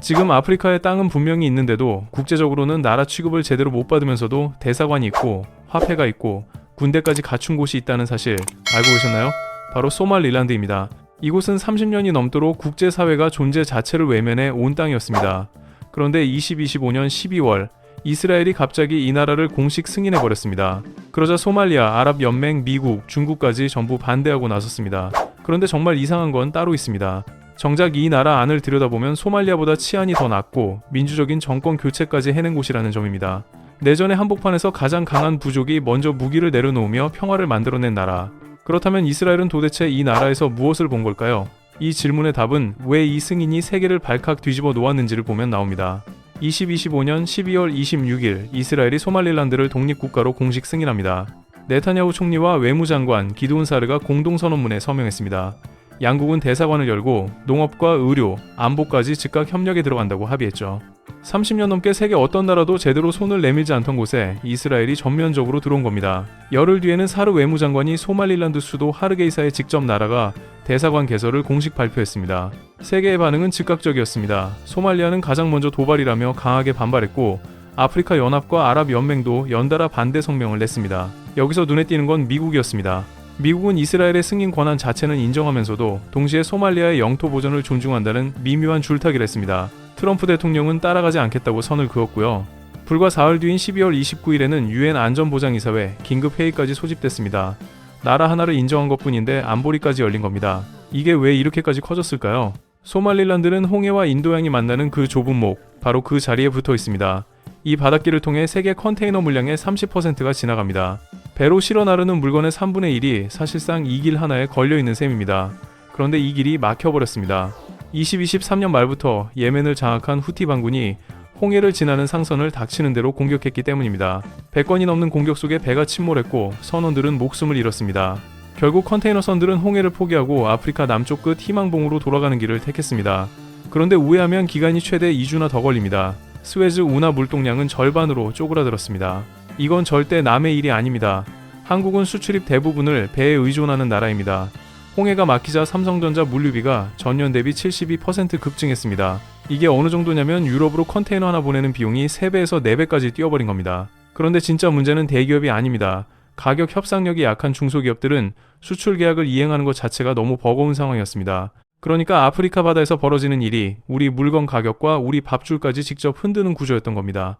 지금 아프리카의 땅은 분명히 있는데도 국제적으로는 나라 취급을 제대로 못 받으면서도 대사관이 있고 화폐가 있고 군대까지 갖춘 곳이 있다는 사실 알고 계셨나요? 바로 소말릴랜드입니다. 이곳은 30년이 넘도록 국제사회가 존재 자체를 외면해 온 땅이었습니다. 그런데 2025년 12월 이스라엘이 갑자기 이 나라를 공식 승인해버렸습니다. 그러자 소말리아, 아랍연맹, 미국, 중국까지 전부 반대하고 나섰습니다. 그런데 정말 이상한 건 따로 있습니다. 정작 이 나라 안을 들여다보면 소말리아보다 치안이 더 낮고 민주적인 정권 교체까지 해낸 곳이라는 점입니다. 내전의 한복판에서 가장 강한 부족이 먼저 무기를 내려놓으며 평화를 만들어낸 나라. 그렇다면 이스라엘은 도대체 이 나라에서 무엇을 본 걸까요? 이 질문의 답은 왜 이 승인이 세계를 발칵 뒤집어 놓았는지를 보면 나옵니다. 2025년 12월 26일 이스라엘이 소말릴랜드를 독립국가로 공식 승인합니다. 네타냐후 총리와 외무장관 기드온 사르가 공동선언문에 서명했습니다. 양국은 대사관을 열고 농업과 의료, 안보까지 즉각 협력에 들어간다고 합의했죠. 30년 넘게 세계 어떤 나라도 제대로 손을 내밀지 않던 곳에 이스라엘이 전면적으로 들어온 겁니다. 열흘 뒤에는 사르 외무장관이 소말릴랜드 수도 하르게이사에 직접 날아가 대사관 개설을 공식 발표했습니다. 세계의 반응은 즉각적이었습니다. 소말리아는 가장 먼저 도발이라며 강하게 반발했고 아프리카 연합과 아랍연맹도 연달아 반대 성명을 냈습니다. 여기서 눈에 띄는 건 미국이었습니다. 미국은 이스라엘의 승인 권한 자체는 인정하면서도 동시에 소말리아의 영토 보전을 존중한다는 미묘한 줄타기를 했습니다. 트럼프 대통령은 따라가지 않겠다고 선을 그었고요. 불과 사흘 뒤인 12월 29일에는 유엔 안전보장이사회 긴급회의까지 소집됐습니다. 나라 하나를 인정한 것뿐인데 안보리까지 열린 겁니다. 이게 왜 이렇게까지 커졌을까요? 소말릴랜드는 홍해와 인도양이 만나는 그 좁은 목, 바로 그 자리에 붙어 있습니다. 이 바닷길을 통해 세계 컨테이너 물량의 30%가 지나갑니다. 배로 실어 나르는 물건의 3분의 1이 사실상 이 길 하나에 걸려있는 셈입니다. 그런데 이 길이 막혀버렸습니다. 2023년 말부터 예멘을 장악한 후티 반군이 홍해를 지나는 상선을 닥치는 대로 공격했기 때문입니다. 100건이 넘는 공격 속에 배가 침몰했고 선원들은 목숨을 잃었습니다. 결국 컨테이너선들은 홍해를 포기하고 아프리카 남쪽 끝 희망봉으로 돌아가는 길을 택했습니다. 그런데 우회하면 기간이 최대 2주나 더 걸립니다. 스웨즈 운하 물동량은 절반으로 쪼그라들었습니다. 이건 절대 남의 일이 아닙니다. 한국은 수출입 대부분을 배에 의존하는 나라입니다. 홍해가 막히자 삼성전자 물류비가 전년 대비 72% 급증했습니다. 이게 어느 정도냐면 유럽으로 컨테이너 하나 보내는 비용이 3배에서 4배까지 뛰어버린 겁니다. 그런데 진짜 문제는 대기업이 아닙니다. 가격 협상력이 약한 중소기업들은 수출 계약을 이행하는 것 자체가 너무 버거운 상황이었습니다. 그러니까 아프리카 바다에서 벌어지는 일이 우리 물건 가격과 우리 밥줄까지 직접 흔드는 구조였던 겁니다.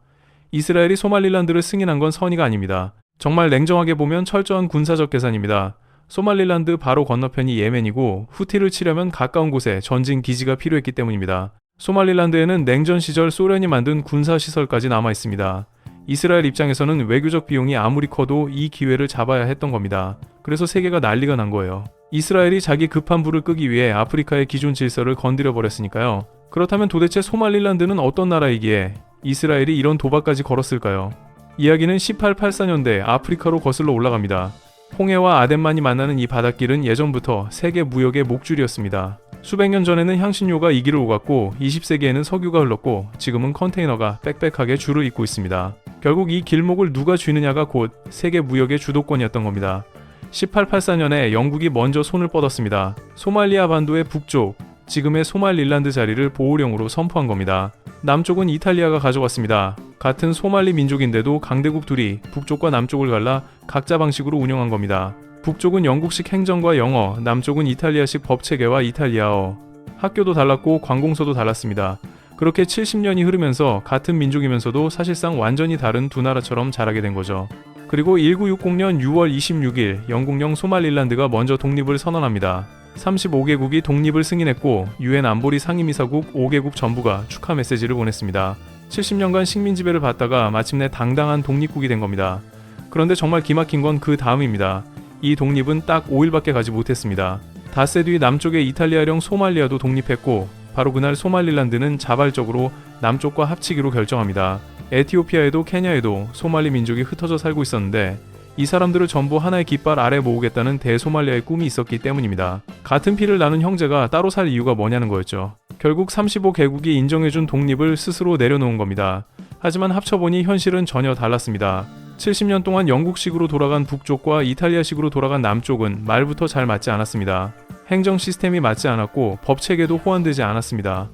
이스라엘이 소말릴랜드를 승인한 건 선의가 아닙니다. 정말 냉정하게 보면 철저한 군사적 계산입니다. 소말릴랜드 바로 건너편이 예멘이고 후티를 치려면 가까운 곳에 전진 기지가 필요했기 때문입니다. 소말릴랜드에는 냉전 시절 소련이 만든 군사시설까지 남아 있습니다. 이스라엘 입장에서는 외교적 비용이 아무리 커도 이 기회를 잡아야 했던 겁니다. 그래서 세계가 난리가 난 거예요. 이스라엘이 자기 급한 불을 끄기 위해 아프리카의 기존 질서를 건드려 버렸으니까요. 그렇다면 도대체 소말릴랜드는 어떤 나라이기에 이스라엘이 이런 도박까지 걸었을까요? 이야기는 1884년대 아프리카로 거슬러 올라갑니다. 홍해와 아덴만이 만나는 이 바닷길은 예전부터 세계 무역의 목줄이었습니다. 수백 년 전에는 향신료가 이 길을 오갔고 20세기에는 석유가 흘렀고 지금은 컨테이너가 빽빽하게 줄을 잇고 있습니다. 결국 이 길목을 누가 쥐느냐가 곧 세계 무역의 주도권이었던 겁니다. 1884년에 영국이 먼저 손을 뻗었습니다. 소말리아 반도의 북쪽, 지금의 소말릴랜드 자리를 보호령으로 선포한 겁니다. 남쪽은 이탈리아가 가져갔습니다. 같은 소말리 민족인데도 강대국 둘이 북쪽과 남쪽을 갈라 각자 방식으로 운영한 겁니다. 북쪽은 영국식 행정과 영어, 남쪽은 이탈리아식 법체계와 이탈리아어. 학교도 달랐고 관공서도 달랐습니다. 그렇게 70년이 흐르면서 같은 민족이면서도 사실상 완전히 다른 두 나라처럼 자라게 된 거죠. 그리고 1960년 6월 26일 영국령 소말릴랜드가 먼저 독립을 선언합니다. 35개국이 독립을 승인했고 유엔 안보리 상임이사국 5개국 전부가 축하 메시지를 보냈습니다. 70년간 식민 지배를 받다가 마침내 당당한 독립국이 된 겁니다. 그런데 정말 기막힌 건 그 다음입니다. 이 독립은 딱 5일밖에 가지 못했습니다. 닷새 뒤 남쪽의 이탈리아령 소말리아도 독립했고 바로 그날 소말릴랜드는 자발적으로 남쪽과 합치기로 결정합니다. 에티오피아에도 케냐에도 소말리 민족이 흩어져 살고 있었는데 이 사람들을 전부 하나의 깃발 아래 모으겠다는 대소말리아의 꿈이 있었기 때문입니다. 같은 피를 나눈 형제가 따로 살 이유가 뭐냐는 거였죠. 결국 35개국이 인정해준 독립을 스스로 내려놓은 겁니다. 하지만 합쳐보니 현실은 전혀 달랐습니다. 70년 동안 영국식으로 돌아간 북쪽과 이탈리아식으로 돌아간 남쪽은 말부터 잘 맞지 않았습니다. 행정 시스템이 맞지 않았고 법 체계도 호환되지 않았습니다.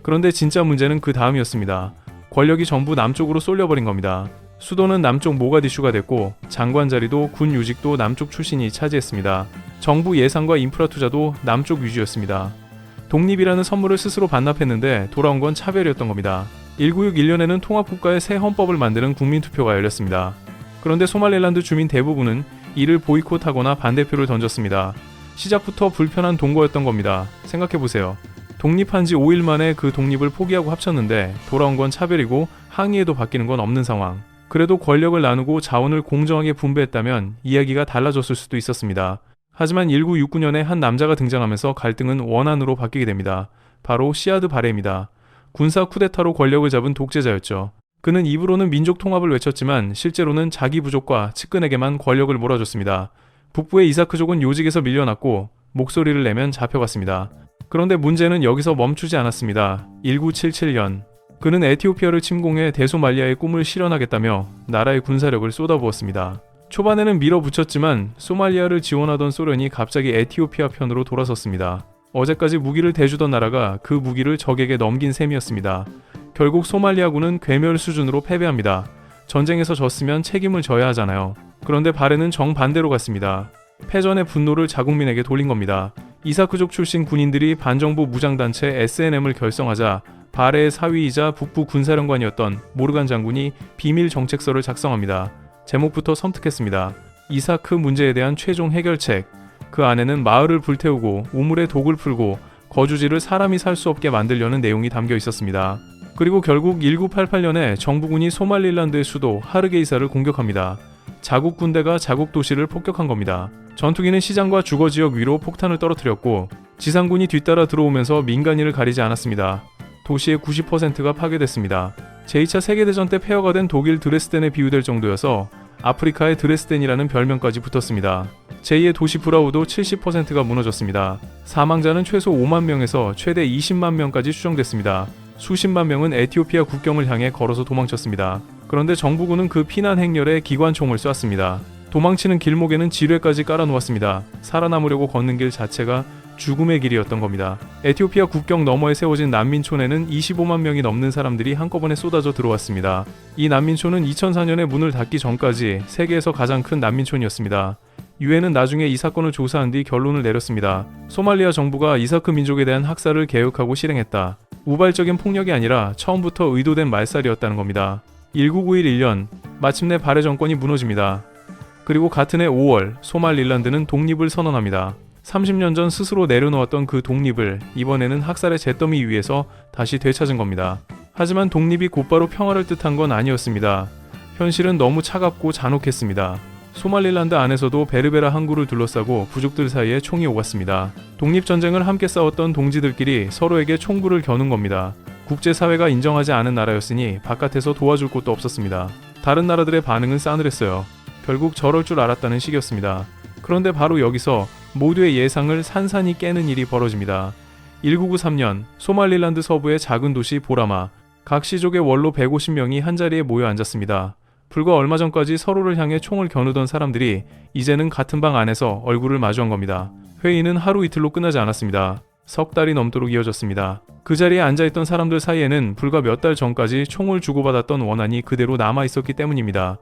그런데 진짜 문제는 그 다음이었습니다. 권력이 전부 남쪽으로 쏠려버린 겁니다. 수도는 남쪽 모가디슈가 됐고 장관 자리도 군 요직도 남쪽 출신이 차지했습니다. 정부 예산과 인프라 투자도 남쪽 위주였습니다. 독립이라는 선물을 스스로 반납했는데 돌아온 건 차별이었던 겁니다. 1961년에는 통합국가의 새 헌법을 만드는 국민투표가 열렸습니다. 그런데 소말릴란드 주민 대부분은 이를 보이콧하거나 반대표를 던졌습니다. 시작부터 불편한 동거였던 겁니다. 생각해보세요. 독립한 지 5일 만에 그 독립을 포기하고 합쳤는데 돌아온 건 차별이고 항의해도 바뀌는 건 없는 상황. 그래도 권력을 나누고 자원을 공정하게 분배했다면 이야기가 달라졌을 수도 있었습니다. 하지만 1969년에 한 남자가 등장하면서 갈등은 원한으로 바뀌게 됩니다. 바로 시아드 바레입니다. 군사 쿠데타로 권력을 잡은 독재자였죠. 그는 입으로는 민족 통합을 외쳤지만 실제로는 자기 부족과 측근에게만 권력을 몰아줬습니다. 북부의 이사크족은 요직에서 밀려났고 목소리를 내면 잡혀갔습니다. 그런데 문제는 여기서 멈추지 않았습니다. 1977년 그는 에티오피아를 침공해 대소말리아의 꿈을 실현하겠다며 나라의 군사력을 쏟아부었습니다. 초반에는 밀어붙였지만 소말리아를 지원하던 소련이 갑자기 에티오피아 편으로 돌아섰습니다. 어제까지 무기를 대주던 나라가 그 무기를 적에게 넘긴 셈이었습니다. 결국 소말리아군은 괴멸 수준으로 패배합니다. 전쟁에서 졌으면 책임을 져야 하잖아요. 그런데 바레는 정반대로 갔습니다. 패전의 분노를 자국민에게 돌린 겁니다. 이사크족 출신 군인들이 반정부 무장단체 SNM을 결성하자 바레의 사위이자 북부 군사령관이었던 모르간 장군이 비밀 정책서를 작성합니다. 제목부터 섬뜩했습니다. 이사크 문제에 대한 최종 해결책. 그 안에는 마을을 불태우고 우물에 독을 풀고 거주지를 사람이 살 수 없게 만들려는 내용이 담겨 있었습니다. 그리고 결국 1988년에 정부군이 소말릴란드의 수도 하르게이사를 공격합니다. 자국 군대가 자국 도시를 폭격한 겁니다. 전투기는 시장과 주거지역 위로 폭탄을 떨어뜨렸고 지상군이 뒤따라 들어오면서 민간인을 가리지 않았습니다. 도시의 90%가 파괴됐습니다. 제2차 세계대전 때 폐허가 된 독일 드레스덴에 비유될 정도여서 아프리카의 드레스덴이라는 별명까지 붙었습니다. 제2의 도시 브라우도 70%가 무너졌습니다. 사망자는 최소 5만 명에서 최대 20만 명까지 추정됐습니다. 수십만 명은 에티오피아 국경을 향해 걸어서 도망쳤습니다. 그런데 정부군은 그 피난 행렬에 기관총을 쐈습니다. 도망치는 길목에는 지뢰까지 깔아놓았습니다. 살아남으려고 걷는 길 자체가 죽음의 길이었던 겁니다. 에티오피아 국경 너머에 세워진 난민촌에는 25만 명이 넘는 사람들이 한꺼번에 쏟아져 들어왔습니다. 이 난민촌은 2004년에 문을 닫기 전까지 세계에서 가장 큰 난민촌이었습니다. 유엔은 나중에 이 사건을 조사한 뒤 결론을 내렸습니다. 소말리아 정부가 이사크 민족에 대한 학살을 계획하고 실행했다. 우발적인 폭력이 아니라 처음부터 의도된 말살이었다는 겁니다. 1991년 마침내 바레 정권이 무너집니다. 그리고 같은 해 5월 소말릴란드는 독립을 선언합니다. 30년 전 스스로 내려놓았던 그 독립을 이번에는 학살의 잿더미 위에서 다시 되찾은 겁니다. 하지만 독립이 곧바로 평화를 뜻한 건 아니었습니다. 현실은 너무 차갑고 잔혹했습니다. 소말릴란드 안에서도 베르베라 항구를 둘러싸고 부족들 사이에 총이 오갔습니다. 독립전쟁을 함께 싸웠던 동지들끼리 서로에게 총구를 겨눈 겁니다. 국제사회가 인정하지 않은 나라였으니 바깥에서 도와줄 곳도 없었습니다. 다른 나라들의 반응은 싸늘했어요. 결국 저럴 줄 알았다는 식이었습니다. 그런데 바로 여기서 모두의 예상을 산산이 깨는 일이 벌어집니다. 1993년 소말릴란드 서부의 작은 도시 보라마. 각 시족의 원로 150명이 한자리에 모여 앉았습니다. 불과 얼마 전까지 서로를 향해 총을 겨누던 사람들이 이제는 같은 방 안에서 얼굴을 마주한 겁니다. 회의는 하루 이틀로 끝나지 않았습니다. 석 달이 넘도록 이어졌습니다. 그 자리에 앉아있던 사람들 사이에는 불과 몇 달 전까지 총을 주고받았던 원한이 그대로 남아있었기 때문입니다.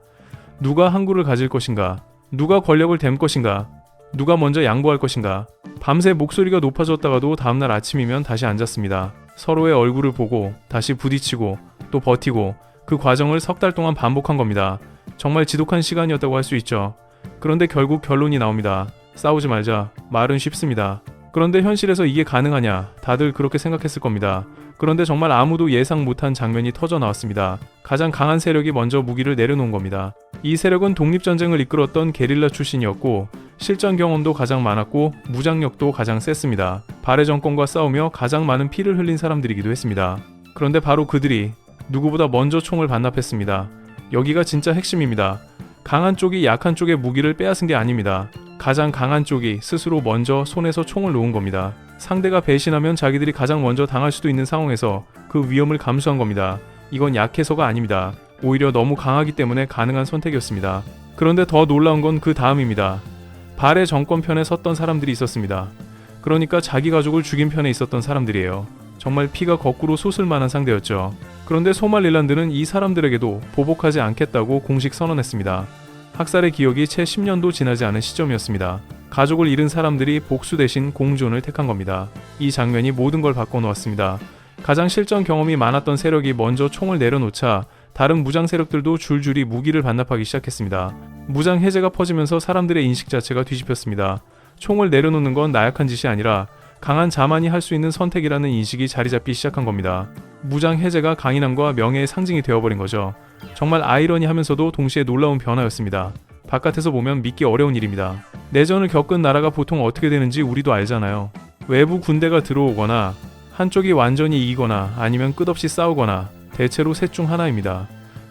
누가 항구를 가질 것인가? 누가 권력을 댐 것인가? 누가 먼저 양보할 것인가? 밤새 목소리가 높아졌다가도 다음날 아침이면 다시 앉았습니다. 서로의 얼굴을 보고 다시 부딪히고 또 버티고 그 과정을 석 달 동안 반복한 겁니다. 정말 지독한 시간이었다고 할 수 있죠. 그런데 결국 결론이 나옵니다. 싸우지 말자. 말은 쉽습니다. 그런데 현실에서 이게 가능하냐? 다들 그렇게 생각했을 겁니다. 그런데 정말 아무도 예상 못한 장면이 터져 나왔습니다. 가장 강한 세력이 먼저 무기를 내려놓은 겁니다. 이 세력은 독립전쟁을 이끌었던 게릴라 출신이었고 실전 경험도 가장 많았고 무장력도 가장 셌습니다. 바레 정권과 싸우며 가장 많은 피를 흘린 사람들이기도 했습니다. 그런데 바로 그들이 누구보다 먼저 총을 반납했습니다. 여기가 진짜 핵심입니다. 강한 쪽이 약한 쪽의 무기를 빼앗은 게 아닙니다. 가장 강한 쪽이 스스로 먼저 손에서 총을 놓은 겁니다. 상대가 배신하면 자기들이 가장 먼저 당할 수도 있는 상황에서 그 위험을 감수한 겁니다. 이건 약해서가 아닙니다. 오히려 너무 강하기 때문에 가능한 선택이었습니다. 그런데 더 놀라운 건 그 다음입니다. 바레 정권 편에 섰던 사람들이 있었습니다. 그러니까 자기 가족을 죽인 편에 있었던 사람들이에요. 정말 피가 거꾸로 솟을 만한 상대였죠. 그런데 소말릴란드는 이 사람들에게도 보복하지 않겠다고 공식 선언했습니다. 학살의 기억이 채 10년도 지나지 않은 시점이었습니다. 가족을 잃은 사람들이 복수 대신 공존을 택한 겁니다. 이 장면이 모든 걸 바꿔놓았습니다. 가장 실전 경험이 많았던 세력이 먼저 총을 내려놓자 다른 무장 세력들도 줄줄이 무기를 반납하기 시작했습니다. 무장 해제가 퍼지면서 사람들의 인식 자체가 뒤집혔습니다. 총을 내려놓는 건 나약한 짓이 아니라 강한 자만이 할 수 있는 선택이라는 인식이 자리 잡기 시작한 겁니다. 무장 해제가 강인함과 명예의 상징이 되어버린 거죠. 정말 아이러니하면서도 동시에 놀라운 변화였습니다. 바깥에서 보면 믿기 어려운 일입니다. 내전을 겪은 나라가 보통 어떻게 되는지 우리도 알잖아요. 외부 군대가 들어오거나 한쪽이 완전히 이기거나 아니면 끝없이 싸우거나 대체로 셋 중 하나입니다.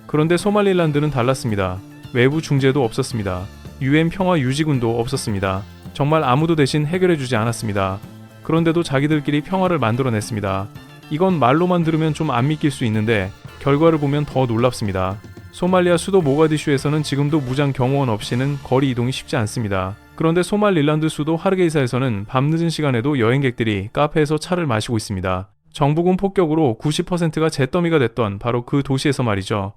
그런데 소말릴란드는 달랐습니다. 외부 중재도 없었습니다. UN 평화 유지군도 없었습니다. 정말 아무도 대신 해결해주지 않았습니다. 그런데도 자기들끼리 평화를 만들어냈습니다. 이건 말로만 들으면 좀 안 믿길 수 있는데 결과를 보면 더 놀랍습니다. 소말리아 수도 모가디슈에서는 지금도 무장 경호원 없이는 거리 이동이 쉽지 않습니다. 그런데 소말릴란드 수도 하르게이사에서는 밤늦은 시간에도 여행객들이 카페에서 차를 마시고 있습니다. 정부군 폭격으로 90%가 잿더미가 됐던 바로 그 도시에서 말이죠.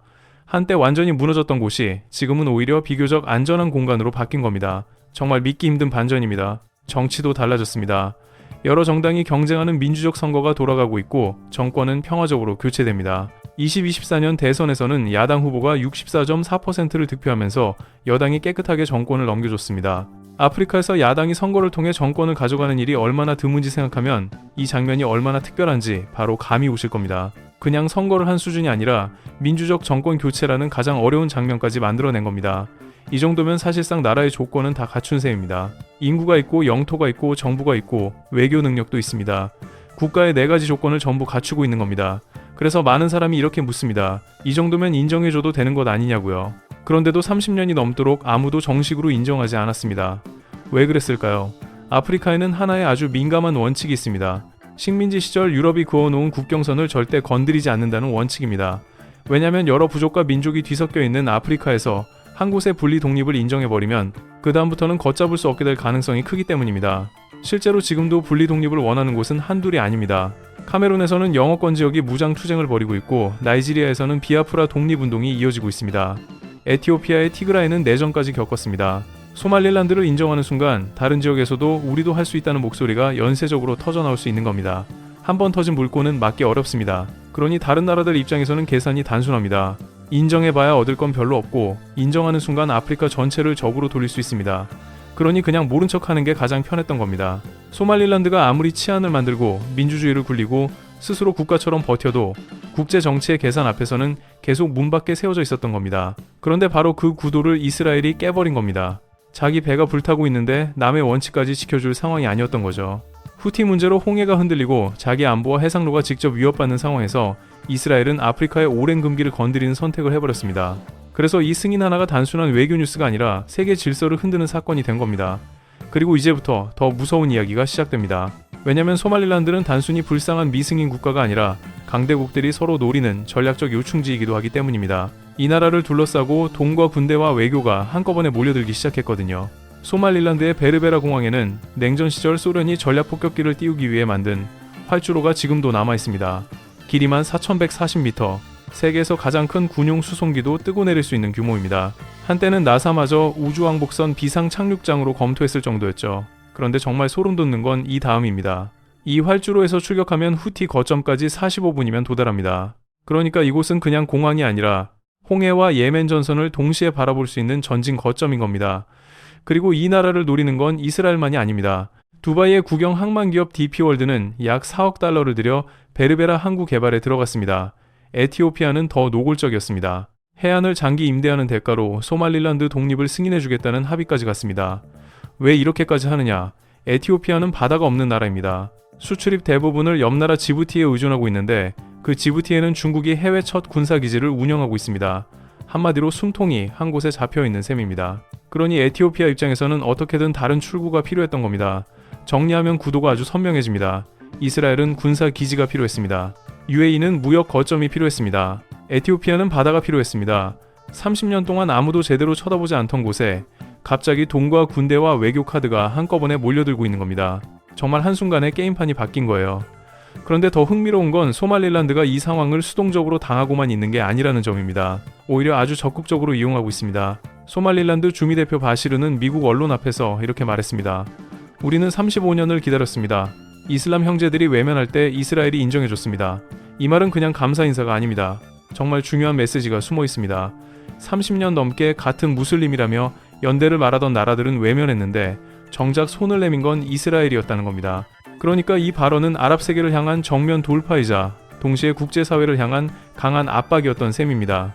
한때 완전히 무너졌던 곳이 지금은 오히려 비교적 안전한 공간으로 바뀐 겁니다. 정말 믿기 힘든 반전입니다. 정치도 달라졌습니다. 여러 정당이 경쟁하는 민주적 선거가 돌아가고 있고 정권은 평화적으로 교체됩니다. 2024년 대선에서는 야당 후보가 64.4%를 득표하면서 여당이 깨끗하게 정권을 넘겨줬습니다. 아프리카에서 야당이 선거를 통해 정권을 가져가는 일이 얼마나 드문지 생각하면 이 장면이 얼마나 특별한지 바로 감이 오실 겁니다. 그냥 선거를 한 수준이 아니라 민주적 정권 교체라는 가장 어려운 장면까지 만들어낸 겁니다. 이 정도면 사실상 나라의 조건은 다 갖춘 셈입니다. 인구가 있고 영토가 있고 정부가 있고 외교 능력도 있습니다. 국가의 4가지 조건을 전부 갖추고 있는 겁니다. 그래서 많은 사람이 이렇게 묻습니다. 이 정도면 인정해줘도 되는 것 아니냐고요. 그런데도 30년이 넘도록 아무도 정식으로 인정하지 않았습니다. 왜 그랬을까요? 아프리카에는 하나의 아주 민감한 원칙이 있습니다. 식민지 시절 유럽이 그어놓은 국경선을 절대 건드리지 않는다는 원칙입니다. 왜냐하면 여러 부족과 민족이 뒤섞여 있는 아프리카에서 한 곳의 분리 독립을 인정해버리면 그 다음부터는 걷잡을 수 없게 될 가능성이 크기 때문입니다. 실제로 지금도 분리 독립을 원하는 곳은 한둘이 아닙니다. 카메룬에서는 영어권 지역이 무장 투쟁을 벌이고 있고 나이지리아에서는 비아프라 독립운동이 이어지고 있습니다. 에티오피아의 티그라이는 내전까지 겪었습니다. 소말릴란드를 인정하는 순간 다른 지역에서도 우리도 할 수 있다는 목소리가 연쇄적으로 터져나올 수 있는 겁니다. 한번 터진 물꼬는 막기 어렵습니다. 그러니 다른 나라들 입장에서는 계산이 단순합니다. 인정해봐야 얻을 건 별로 없고 인정하는 순간 아프리카 전체를 적으로 돌릴 수 있습니다. 그러니 그냥 모른 척하는 게 가장 편했던 겁니다. 소말릴란드가 아무리 치안을 만들고 민주주의를 굴리고 스스로 국가처럼 버텨도 국제 정치의 계산 앞에서는 계속 문 밖에 세워져 있었던 겁니다. 그런데 바로 그 구도를 이스라엘이 깨버린 겁니다. 자기 배가 불타고 있는데 남의 원칙까지 지켜줄 상황이 아니었던 거죠. 후티 문제로 홍해가 흔들리고 자기 안보와 해상로가 직접 위협받는 상황에서 이스라엘은 아프리카의 오랜 금기를 건드리는 선택을 해버렸습니다. 그래서 이 승인 하나가 단순한 외교 뉴스가 아니라 세계 질서를 흔드는 사건이 된 겁니다. 그리고 이제부터 더 무서운 이야기가 시작됩니다. 왜냐면 소말릴란드는 단순히 불쌍한 미승인 국가가 아니라 강대국들이 서로 노리는 전략적 요충지이기도 하기 때문입니다. 이 나라를 둘러싸고 돈과 군대와 외교가 한꺼번에 몰려들기 시작했거든요. 소말릴란드의 베르베라 공항에는 냉전 시절 소련이 전략 폭격기를 띄우기 위해 만든 활주로가 지금도 남아있습니다. 길이만 4,140m, 세계에서 가장 큰 군용 수송기도 뜨고 내릴 수 있는 규모입니다. 한때는 나사마저 우주왕복선 비상 착륙장으로 검토했을 정도였죠. 그런데 정말 소름 돋는 건 이 다음입니다. 이 활주로에서 출격하면 후티 거점까지 45분이면 도달합니다. 그러니까 이곳은 그냥 공항이 아니라 홍해와 예멘 전선을 동시에 바라볼 수 있는 전진 거점인 겁니다. 그리고 이 나라를 노리는 건 이스라엘만이 아닙니다. 두바이의 국영 항만기업 DP월드는 약 4억 달러를 들여 베르베라 항구 개발에 들어갔습니다. 에티오피아는 더 노골적이었습니다. 해안을 장기 임대하는 대가로 소말릴란드 독립을 승인해주겠다는 합의까지 갔습니다. 왜 이렇게까지 하느냐? 에티오피아는 바다가 없는 나라입니다. 수출입 대부분을 옆나라 지부티에 의존하고 있는데 그 지부티에는 중국이 해외 첫 군사기지를 운영하고 있습니다. 한마디로 숨통이 한 곳에 잡혀있는 셈입니다. 그러니 에티오피아 입장에서는 어떻게든 다른 출구가 필요했던 겁니다. 정리하면 구도가 아주 선명해집니다. 이스라엘은 군사기지가 필요했습니다. UAE는 무역 거점이 필요했습니다. 에티오피아는 바다가 필요했습니다. 30년 동안 아무도 제대로 쳐다보지 않던 곳에 갑자기 돈과 군대와 외교 카드가 한꺼번에 몰려들고 있는 겁니다. 정말 한순간에 게임판이 바뀐 거예요. 그런데 더 흥미로운 건 소말릴란드가 이 상황을 수동적으로 당하고만 있는 게 아니라는 점입니다. 오히려 아주 적극적으로 이용하고 있습니다. 소말릴란드 주미 대표 바시르는 미국 언론 앞에서 이렇게 말했습니다. 우리는 35년을 기다렸습니다. 이슬람 형제들이 외면할 때 이스라엘이 인정해줬습니다. 이 말은 그냥 감사 인사가 아닙니다. 정말 중요한 메시지가 숨어 있습니다. 30년 넘게 같은 무슬림이라며 연대를 말하던 나라들은 외면했는데 정작 손을 내민 건 이스라엘이었다는 겁니다. 그러니까 이 발언은 아랍 세계를 향한 정면 돌파이자 동시에 국제사회를 향한 강한 압박이었던 셈입니다.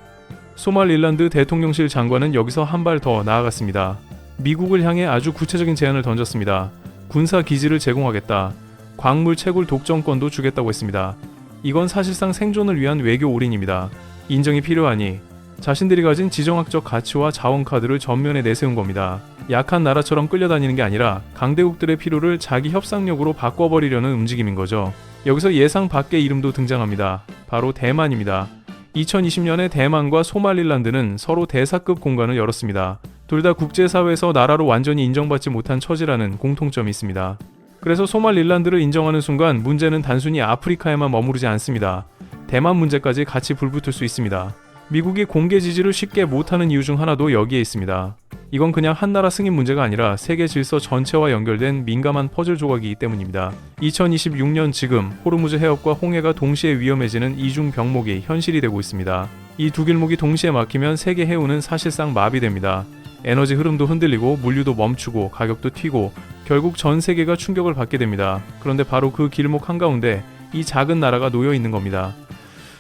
소말릴란드 대통령실 장관은 여기서 한 발 더 나아갔습니다. 미국을 향해 아주 구체적인 제안을 던졌습니다. 군사 기지를 제공하겠다. 광물 채굴 독점권도 주겠다고 했습니다. 이건 사실상 생존을 위한 외교 올인입니다. 인정이 필요하니 자신들이 가진 지정학적 가치와 자원 카드를 전면에 내세운 겁니다. 약한 나라처럼 끌려다니는 게 아니라 강대국들의 필요를 자기 협상력으로 바꿔버리려는 움직임인 거죠. 여기서 예상 밖의 이름도 등장합니다. 바로 대만입니다. 2020년에 대만과 소말릴란드는 서로 대사급 공간을 열었습니다. 둘 다 국제사회에서 나라로 완전히 인정받지 못한 처지라는 공통점이 있습니다. 그래서 소말릴란드를 인정하는 순간 문제는 단순히 아프리카에만 머무르지 않습니다. 대만 문제까지 같이 불붙을 수 있습니다. 미국이 공개 지지를 쉽게 못하는 이유 중 하나도 여기에 있습니다. 이건 그냥 한 나라 승인 문제가 아니라 세계 질서 전체와 연결된 민감한 퍼즐 조각이기 때문입니다. 2026년 지금 호르무즈 해협과 홍해가 동시에 위험해지는 이중 병목이 현실이 되고 있습니다. 이 두 길목이 동시에 막히면 세계 해운은 사실상 마비됩니다. 에너지 흐름도 흔들리고 물류도 멈추고 가격도 튀고 결국 전 세계가 충격을 받게 됩니다. 그런데 바로 그 길목 한가운데 이 작은 나라가 놓여 있는 겁니다.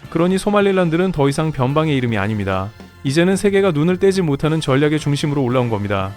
그러니 소말릴란드는 더 이상 변방의 이름이 아닙니다. 이제는 세계가 눈을 떼지 못하는 전략의 중심으로 올라온 겁니다.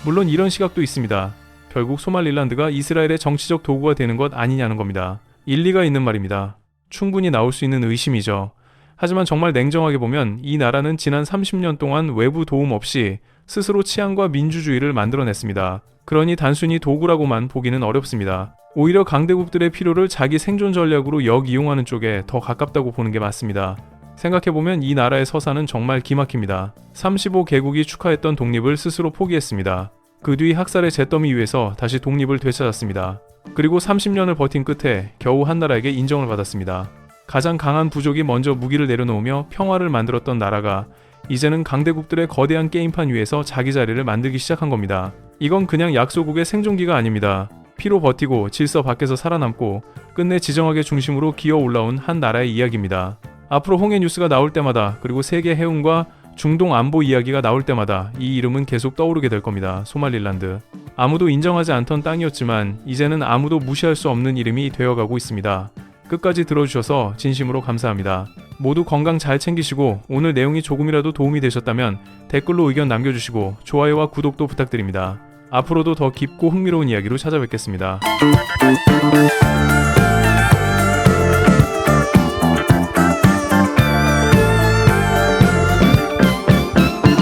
물론 이런 시각도 있습니다. 결국 소말릴란드가 이스라엘의 정치적 도구가 되는 것 아니냐는 겁니다. 일리가 있는 말입니다. 충분히 나올 수 있는 의심이죠. 하지만 정말 냉정하게 보면 이 나라는 지난 30년 동안 외부 도움 없이 스스로 치안과 민주주의를 만들어냈습니다. 그러니 단순히 도구라고만 보기는 어렵습니다. 오히려 강대국들의 필요를 자기 생존 전략으로 역이용하는 쪽에 더 가깝다고 보는 게 맞습니다. 생각해보면 이 나라의 서사는 정말 기막힙니다. 35개국이 축하했던 독립을 스스로 포기했습니다. 그 뒤 학살의 잿더미 위에서 다시 독립을 되찾았습니다. 그리고 30년을 버틴 끝에 겨우 한 나라에게 인정을 받았습니다. 가장 강한 부족이 먼저 무기를 내려놓으며 평화를 만들었던 나라가 이제는 강대국들의 거대한 게임판 위에서 자기 자리를 만들기 시작한 겁니다. 이건 그냥 약소국의 생존기가 아닙니다. 피로 버티고 질서 밖에서 살아남고 끝내 지정학의 중심으로 기어 올라온 한 나라의 이야기입니다. 앞으로 홍해 뉴스가 나올 때마다 그리고 세계 해운과 중동 안보 이야기가 나올 때마다 이 이름은 계속 떠오르게 될 겁니다. 소말릴란드. 아무도 인정하지 않던 땅이었지만 이제는 아무도 무시할 수 없는 이름이 되어가고 있습니다. 끝까지 들어주셔서 진심으로 감사합니다. 모두 건강 잘 챙기시고 오늘 내용이 조금이라도 도움이 되셨다면 댓글로 의견 남겨주시고 좋아요와 구독도 부탁드립니다. 앞으로도 더 깊고 흥미로운 이야기로 찾아뵙겠습니다.